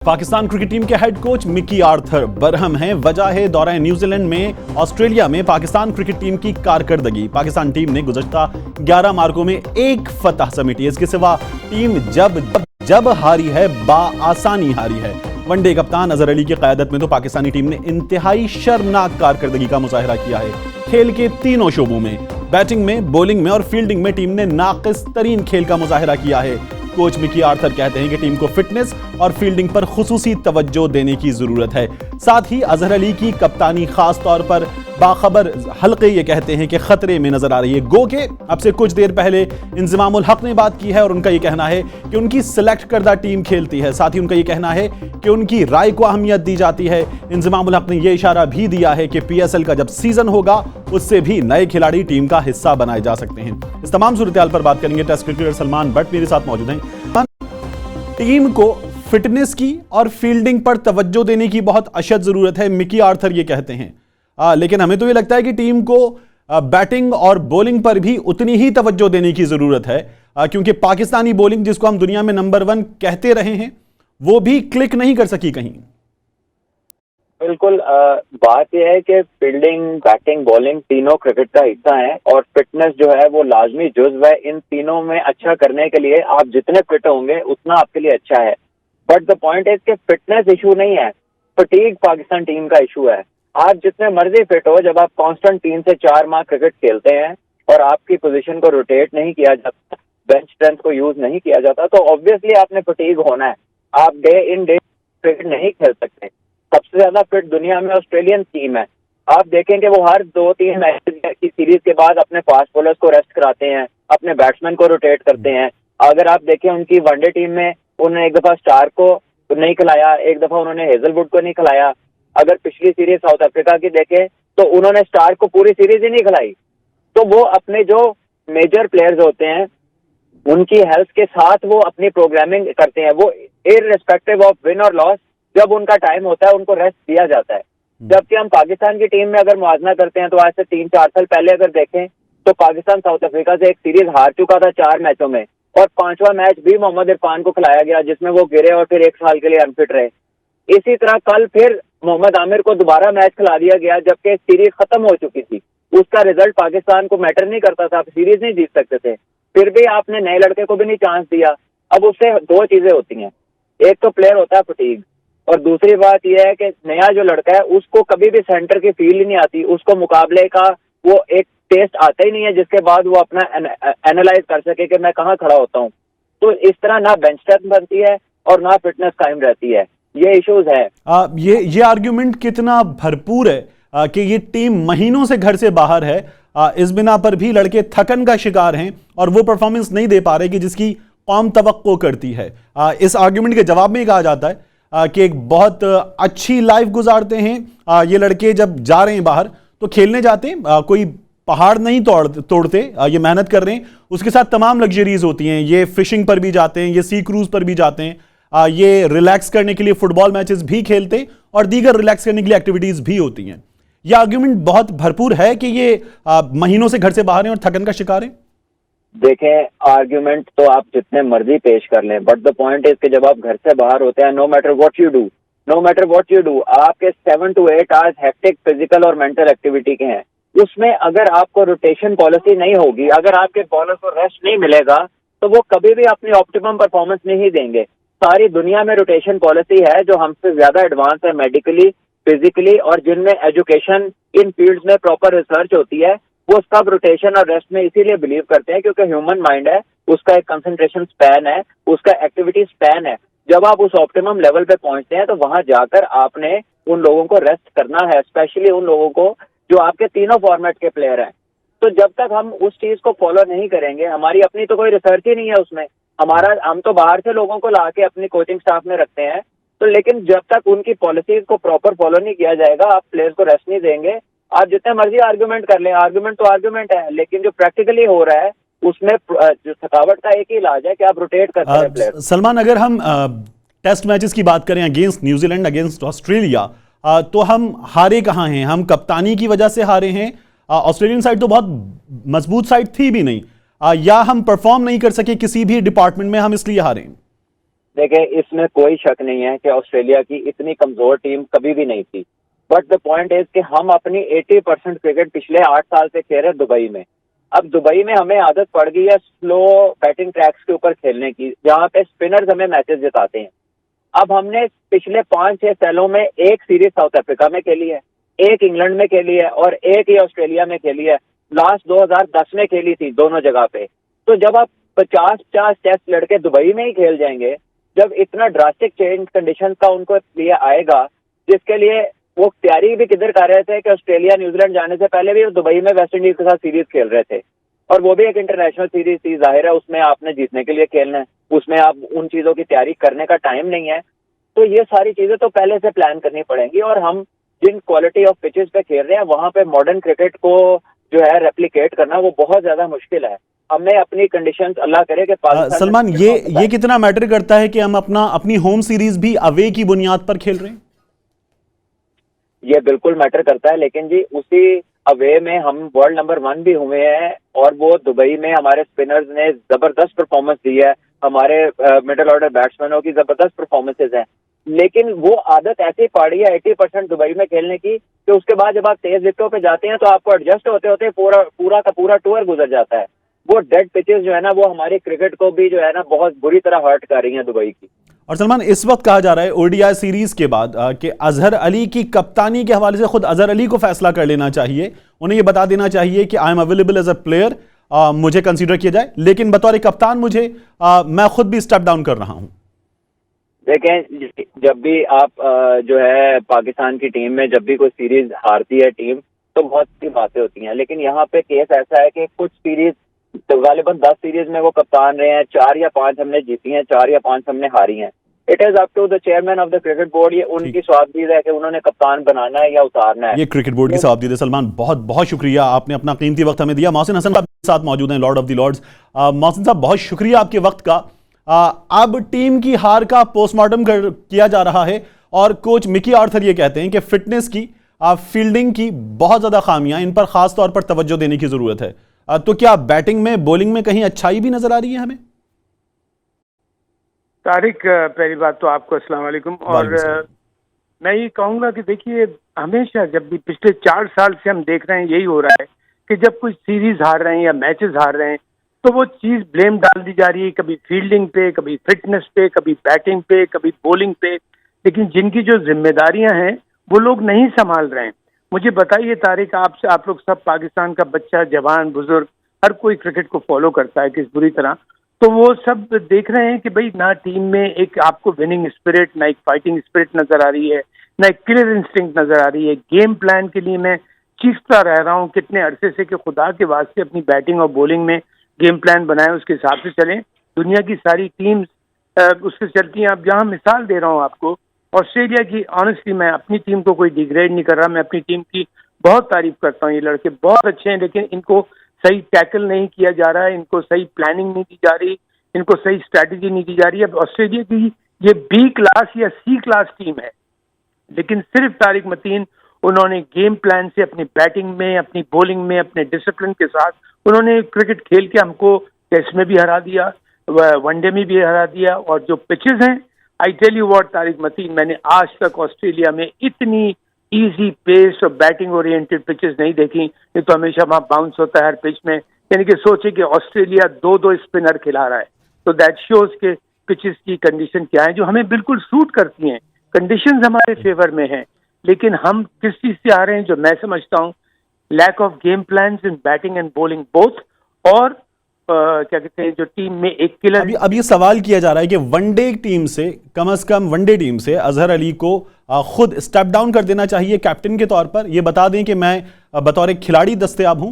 Pakistan cricket team के head coach Mickey Arthur Barham हैं। वजह है दौरा न्यूजीलैंड में ऑस्ट्रेलिया में पाकिस्तान क्रिकेट टीम की कारकर्दगी। पाकिस्तान टीम ने गुज़श्ता 11 मार्कों में एक फतह समेटी। इसके सिवा टीम जब हारी है आसानी हारी है। वनडे कप्तान अजहर अली की क़यादत में तो पाकिस्तानी टीम ने इंतहाई शर्मनाक कारकर्दगी का मुजाहरा किया है। खेल के तीनों शोबों में, बैटिंग में, बॉलिंग में और फील्डिंग में टीम ने नाक़िस तरीन खेल का मुजाहरा किया है। कोच मिकी आर्थर कहते हैं कि टीम को फिटनेस और फील्डिंग पर खुसूसी तवज्जो देने की जरूरत है। साथ ही अजहर अली की कप्तानी खास तौर पर बाखबर हल्के ये कहते हैं कि खतरे में नजर आ रही है। गो के अब से कुछ देर पहले इंज़मामुल हक ने बात की है और उनका ये कहना है कि उनकी सिलेक्ट करदा टीम खेलती है। साथ ही उनका ये कहना है कि उनकी राय को अहमियत दी जाती है। इंज़मामुल हक ने यह इशारा भी दिया है कि PSL का जब सीजन होगा उससे भी नए खिलाड़ी टीम का हिस्सा बनाए जा सकते हैं। इस तमाम सूरत-ए-हाल पर बात करेंगे टेस्ट क्रिकेटर सलमान बट मेरे साथ मौजूद हैं। टीम को फिटनेस की और फील्डिंग पर तवज्जो देने की बहुत अशद जरूरत है, मिकी आर्थर ये कहते हैं। लेकिन हमें तो ये लगता है कि टीम को बैटिंग और बॉलिंग पर भी उतनी ही तवज्जो देने की जरूरत है, क्योंकि पाकिस्तानी बॉलिंग जिसको हम दुनिया में नंबर 1 कहते रहे हैं वो भी क्लिक नहीं कर सकी कहीं। बिल्कुल, बात यह है कि फील्डिंग, बैटिंग, बॉलिंग तीनों क्रिकेट का हिस्सा है और फिटनेस जो है वो लाजमी जुज्व है। इन तीनों में अच्छा करने के लिए आप जितने फिट होंगे उतना आपके लिए अच्छा है। बट द पॉइंट इज कि फिटनेस इशू नहीं है, फटीग पाकिस्तान टीम का इशू है। आप जितने मर्जी फिट हो, जब आप कांस्टेंट 3 से 4 माह क्रिकेट खेलते हैं और आपकी पोजीशन को रोटेट नहीं किया जाता, बेंच स्ट्रेंथ को यूज नहीं किया जाता, तो ऑब्वियसली आपने फटीग होना है। आप डे इन डे क्रिकेट नहीं खेल सकते। सबसे ज्यादा फिट दुनिया में ऑस्ट्रेलियन टीम है। आप देखें कि वो हर 2-3 मैच की सीरीज के बाद अपने फास्ट बॉलर्स को रेस्ट कराते हैं, अपने बैट्समैन को रोटेट करते हैं। अगर आप देखें उनकी वनडे टीम में उन्होंने एक दफा स्टार को नहीं खिलाया, एक दफा उन्होंने हेजलवुड को नहीं खिलाया। अगर पिछली सीरीज साउथ अफ्रीका की देखें तो उन्होंने स्टार को पूरी सीरीज ही नहीं खिलाई। तो वो अपने जो मेजर प्लेयर्स होते हैं उनकी हेल्थ के साथ वो अपनी प्रोग्रामिंग करते हैं। वो इररिस्पेक्टिव ऑफ विन और लॉस, जब उनका टाइम होता है उनको रेस्ट दिया जाता है। जबकि हम पाकिस्तान की टीम में अगर मुआवजा करते हैं तो आज से 3-4 साल पहले अगर देखें तो पाकिस्तान साउथ अफ्रीका से एक सीरीज हार चुका था 4 मैचों में और 5वां मैच भी मोहम्मद इरफान को खिलाया गया जिसमें वो गिरे और फिर 1 साल के लिए अनफिट रहे। इसी तरह कल फिर मोहम्मद आमिर को दोबारा मैच खिला दिया गया जबकि सीरीज खत्म हो चुकी थी। उसका रिजल्ट पाकिस्तान को मैटर नहीं करता था, सीरीज नहीं जीत सकते थे, फिर भी आपने नए लड़के को भी नहीं चांस दिया। अब उससे 2 चीजें होती हैं, एक तो प्लेयर होता है फटीग और दूसरी बात यह है कि नया जो लड़का है उसको कभी भी सेंटर की फील ही नहीं आती, उसको मुकाबले का वो एक टेस्ट आता ही नहीं है जिसके बाद वो अपना एनालाइज कर सके कि मैं कहाँ खड़ा होता हूँ। तो इस तरह ना बेंच स्ट्रेंथ बनती है और ना फिटनेस कायम रहती है। ये इश्यूज है। ये आर्ग्यूमेंट कितना भरपूर है कि ये टीम महीनों से घर से बाहर है, इस बिना पर भी लड़के थकन का शिकार हैं और वो परफॉर्मेंस नहीं दे पा रहे कि जिसकी कौम तवक्को करती है। इस आर्ग्यूमेंट के जवाब में कहा जाता है कि एक बहुत अच्छी लाइफ गुजारते हैं ये लड़के, जब जा रहे हैं बाहर तो खेलने जाते हैं, कोई पहाड़ नहीं तोड़ते, ये मेहनत कर रहे हैं, उसके साथ तमाम लग्जरीज होती हैं। ये फिशिंग पर भी जाते हैं, ये सी क्रूज पर भी जाते हैं, ये रिलैक्स करने के लिए फुटबॉल मैचेस भी खेलते हैं और दीगर रिलैक्स करने के लिए एक्टिविटीज भी होती हैं। यह आर्ग्यूमेंट बहुत भरपूर है कि ये महीनों से घर से बाहर हैं और थकन का शिकार हैं। देखें, आर्ग्यूमेंट तो आप जितने मर्जी पेश कर लें, बट द पॉइंट इज कि जब आप घर से बाहर होते हैं, no matter what you do, आपके 7 to 8 आवर्स हेक्टिक फिजिकल और मेंटल एक्टिविटी के हैं। उसमें अगर आपको रोटेशन पॉलिसी नहीं होगी, अगर आपके बॉलर को रेस्ट नहीं मिलेगा तो वो कभी भी अपनी ऑप्टिमम परफॉर्मेंस नहीं देंगे। सारी दुनिया में रोटेशन पॉलिसी है जो हमसे ज्यादा एडवांस है मेडिकली, फिजिकली, और जिनमें एजुकेशन इन फील्ड्स में प्रॉपर रिसर्च होती है। वो सब रोटेशन और रेस्ट में इसीलिए बिलीव करते हैं क्योंकि ह्यूमन माइंड है, उसका एक कंसंट्रेशन स्पैन है, उसका एक्टिविटी स्पैन है। जब आप उस ऑप्टिमम लेवल पे पहुंचते हैं तो वहां जाकर आपने उन लोगों को रेस्ट करना है, स्पेशली उन लोगों को जो आपके तीनों फॉर्मेट के प्लेयर हैं। तो जब तक हम उस चीज को फॉलो नहीं करेंगे, हमारी अपनी तो कोई रिसर्च ही नहीं है उसमें, हम तो बाहर से लोगों को ला के अपनी कोचिंग स्टाफ में रखते हैं, तो लेकिन जब तक उनकी पॉलिसीज को प्रॉपर फॉलो नहीं किया जाएगा, आप प्लेयर्स को रेस्ट नहीं देंगे। आप जितने मर्जी आर्गुमेंट कर लें, आर्गुमेंट तो आर्गुमेंट है, लेकिन जो प्रैक्टिकली हो रहा है उसमें जो थकावट का एक ही इलाज है कि आप रोटेट करते हैं प्लेयर। सलमान, अगर हम टेस्ट मैचेस की बात करें अगेंस्ट न्यूजीलैंड, अगेंस्ट ऑस्ट्रेलिया, तो हम हारे कहाँ हैं? हम कप्तानी की वजह से हारे हैं। ऑस्ट्रेलियन साइड तो बहुत मजबूत साइड थी भी नहीं, या हम परफॉर्म नहीं कर सके किसी भी डिपार्टमेंट में, हम इसलिए हारे हैं? देखिए, इसमें कोई शक नहीं है कि ऑस्ट्रेलिया की इतनी कमजोर टीम कभी भी नहीं थी। बट द पॉइंट इज कि हम अपनी 80% क्रिकेट पिछले 8 साल से खेल रहे हैं दुबई में। अब दुबई में हमें आदत पड़ गई है स्लो बैटिंग ट्रैक्स के ऊपर खेलने की, जहां पे स्पिनर्स हमें मैचेस जिताते हैं। अब हमने पिछले 5-6 सालों में एक सीरीज साउथ अफ्रीका में खेली है, एक इंग्लैंड में खेली है और एक ही ऑस्ट्रेलिया में खेली है। लास्ट 2010 में खेली थी दोनों जगह पे। तो जब आप 50-50 टेस्ट लड़के दुबई में ही खेल जाएंगे, जब इतना ड्रास्टिक चेंज कंडीशन का उनको लिए आएगा, जिसके लिए वो तैयारी भी किधर कर रहे थे कि ऑस्ट्रेलिया न्यूजीलैंड जाने से पहले भी वो दुबई में वेस्ट इंडीज के साथ सीरीज खेल रहे थे, और वो भी एक इंटरनेशनल सीरीज थी। जाहिर है उसमें आपने जीतने के लिए खेलना है, उसमें आप उन चीजों की तैयारी करने का टाइम नहीं है। तो ये सारी चीजें तो पहले से प्लान करनी पड़ेंगी, और हम जिन क्वालिटी ऑफ पिचेस पे खेल रहे हैं वहां पे मॉडर्न क्रिकेट को जो है रेप्लिकेट करना वो बहुत ज्यादा मुश्किल है। हमें अपनी कंडीशंस अल्लाह करे कि पाकिस्तान सलमान, ये कितना मैटर करता है कि हम अपनी होम सीरीज भी अवे की बुनियाद पर खेल रहे हैं? ये बिल्कुल मैटर करता है, लेकिन जी उसी अवे में हम वर्ल्ड नंबर 1 भी हुए हैं, और वो दुबई में हमारे स्पिनर्स ने जबरदस्त परफॉर्मेंस दी है, हमारे मिडिल ऑर्डर बैट्समैनों की जबरदस्त परफॉर्मेंसेज हैं। लेकिन वो आदत ऐसी पड़ी है 80% दुबई में खेलने की कि उसके बाद जब आप तेज विकेटों पे जाते हैं तो आपको एडजस्ट होते होते पूरा का पूरा टूर गुजर जाता है। वो डेड पिचेस जो है ना, वो हमारी क्रिकेट को भी जो है ना बहुत बुरी तरह हर्ट कर रही हैं दुबई की। और सलमान, इस वक्त कहा जा रहा है ओडीआई सीरीज के बाद कि अजहर अली की कप्तानी के हवाले से खुद अजहर अली को फैसला कर लेना चाहिए। उन्हें यह बता देना चाहिए कि I am available as a player, मुझे कंसीडर किया जाए, लेकिन बतौर कप्तान मैं खुद भी स्टेप डाउन कर रहा हूं। देखें, जब भी आप जो है पाकिस्तान की टीम में जब भी कोई सीरीज हारती है टीम, तो बहुत सी बातें होती हैं, लेकिन यहाँ पे केस ऐसा है कि कुछ सीरीज तो गालिबन 10 सीरीज में वो कप्तान रहे हैं, 4 या 5 हमने जीती हैं, 4 या 5 हमने हारी हैं। It is up to the chairman of the cricket board, ये उनकी स्वाबदीद है कि उन्होंने कप्तान बनाना है या उतारना है। ये क्रिकेट बोर्ड की स्वाबदीद है। सलमान, बहुत बहुत शुक्रिया, आपने अपना कीमती वक्त हमें दिया। मोहसिन हसन साहब साथ मौजूद हैं, lord of the lords. Mohsin साहब, बहुत शुक्रिया आपके वक्त का। अब टीम की हार का पोस्टमार्टम किया जा रहा है, और कोच मिकी आर्थर ये कहते हैं कि फिटनेस की, फील्डिंग की बहुत ज्यादा खामियां, इन पर खास तौर पर तवज्जो देने की जरूरत है। तो क्या बैटिंग में, बॉलिंग में कहीं अच्छाई भी नजर आ रही है हमें? तारिक, पहली बात तो आपको अस्सलाम वालेकुम। और मैं ये कहूँगा कि देखिए, हमेशा जब भी पिछले 4 साल से हम देख रहे हैं यही हो रहा है कि जब कोई सीरीज हार रहे हैं या मैचेस हार रहे हैं तो वो चीज़ ब्लेम डाल दी जा रही है, कभी फील्डिंग पे, कभी फिटनेस पे, कभी बैटिंग पे, कभी बॉलिंग पे। लेकिन जिनकी जो जिम्मेदारियां हैं वो लोग नहीं संभाल रहे हैं। मुझे बताइए तारिक, आप लोग सब, पाकिस्तान का बच्चा, जवान, बुजुर्ग, हर कोई क्रिकेट को फॉलो करता है किस बुरी तरह, तो वो सब देख रहे हैं कि भाई ना टीम में एक आपको विनिंग स्पिरिट, ना एक फाइटिंग स्पिरिट नजर आ रही है, ना एक क्लियर इंस्टिंक्ट नजर आ रही है। गेम प्लान के लिए मैं चीखता रह रहा हूँ कितने अरसे से कि खुदा के वास्ते अपनी बैटिंग और बॉलिंग में गेम प्लान बनाएं, उसके हिसाब से चलें। दुनिया की सारी टीम्स उससे चलती हैं। अब जहाँ मिसाल दे रहा हूँ आपको, ऑस्ट्रेलिया की, ऑनेस्टली मैं अपनी टीम को कोई डिग्रेड नहीं कर रहा, मैं अपनी टीम की बहुत तारीफ करता हूँ। ये लड़के बहुत अच्छे हैं, लेकिन इनको सही टैकल नहीं किया जा रहा है, इनको सही प्लानिंग नहीं दी जा रही, इनको सही स्ट्रैटेजी नहीं दी जा रही है। अब ऑस्ट्रेलिया की ये B क्लास या C क्लास टीम है, लेकिन सिर्फ तारिक मतीन उन्होंने गेम प्लान से अपनी बैटिंग में, अपनी बॉलिंग में, अपने डिसिप्लिन के साथ उन्होंने क्रिकेट खेल के हमको टेस्ट में भी हरा दिया, वनडे में भी हरा दिया। और जो पिचेस हैं, I tell you what Tariq Mateen, मैंने आज तक ऑस्ट्रेलिया में इतनी इजी पेस और बैटिंग ओरिएंटेड पिचेस नहीं देखी। ये तो हमेशा वहाँ बाउंस होता है हर पिच में, यानी कि सोचे कि ऑस्ट्रेलिया 2-2 स्पिनर खिला रहा है, तो दैट शोज के पिचेस की कंडीशन क्या है, जो हमें बिल्कुल सूट करती हैं। कंडीशंस हमारे फेवर में हैं, लेकिन हम किस चीज से आ रहे हैं, जो मैं समझता हूँ lack of game plans in batting and bowling both. और क्या कहते हैं, जो टीम में एक किलर। अब ये सवाल किया जा रहा है कि वनडे टीम से, कम से कम वनडे टीम से अजहर अली को खुद स्टेप डाउन कर देना चाहिए कैप्टन के तौर पर। ये बता दें कि मैं बतौर खिलाड़ी दस्तयाब हूं,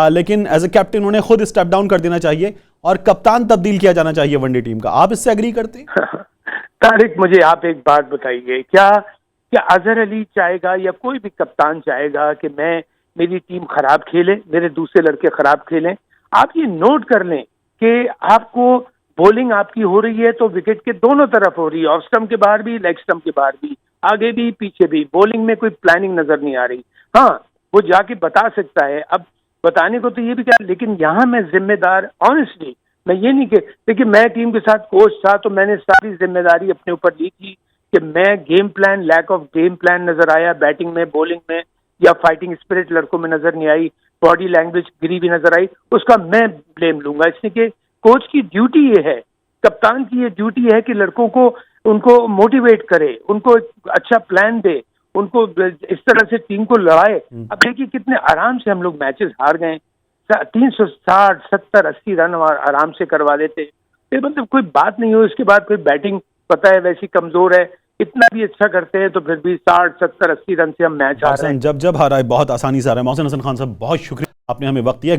लेकिन एज ए कैप्टन उन्हें खुद स्टेप डाउन कर देना चाहिए और कप्तान तब्दील किया जाना चाहिए वनडे टीम का। आप इससे एग्री करते हैं? तारिक, मुझे आप एक बात बताइए, क्या अजहर अली चाहेगा या कोई भी कप्तान चाहेगा कि मेरी टीम खराब खेले, मेरे दूसरे लड़के खराब खेलें? आप ये नोट कर लें कि आपको बॉलिंग आपकी हो रही है तो विकेट के दोनों तरफ हो रही है, ऑफ स्टंप के बाहर भी, लेग स्टंप के बाहर भी, आगे भी पीछे भी। बॉलिंग में कोई प्लानिंग नजर नहीं आ रही। हाँ, वो जाके बता सकता है, अब बताने को तो ये भी क्या, लेकिन यहाँ मैं जिम्मेदार, ऑनेस्टली मैं ये नहीं कि देखिए, मैं टीम के साथ कोच था तो मैंने सारी जिम्मेदारी अपने ऊपर ली थी कि मैं game plan, lack of game plan नजर आया बैटिंग में, बॉलिंग में, या फाइटिंग स्पिरिट लड़कों में नजर नहीं आई, बॉडी लैंग्वेज गिरी भी नजर आई, उसका मैं ब्लेम लूंगा। इसलिए कि कोच की ड्यूटी ये है, कप्तान की ये ड्यूटी है कि लड़कों को, उनको मोटिवेट करे, उनको एक अच्छा प्लान दे, उनको इस तरह से टीम को लड़ाए। अब देखिए कितने आराम से हम लोग मैचेस हार गए, 360, 70, 80 रन आराम से करवा देते। ये मतलब कोई बात नहीं हो। इसके बाद कोई बैटिंग पता है वैसी कमजोर है, इतना भी अच्छा करते हैं तो फिर भी 60, 70, 80 रन से हम मैच हार रहे हैं। जब हारा है बहुत आसानी से हारा है। मोहसिन हसन खान साहब बहुत शुक्रिया, आपने हमें वक्त दिया।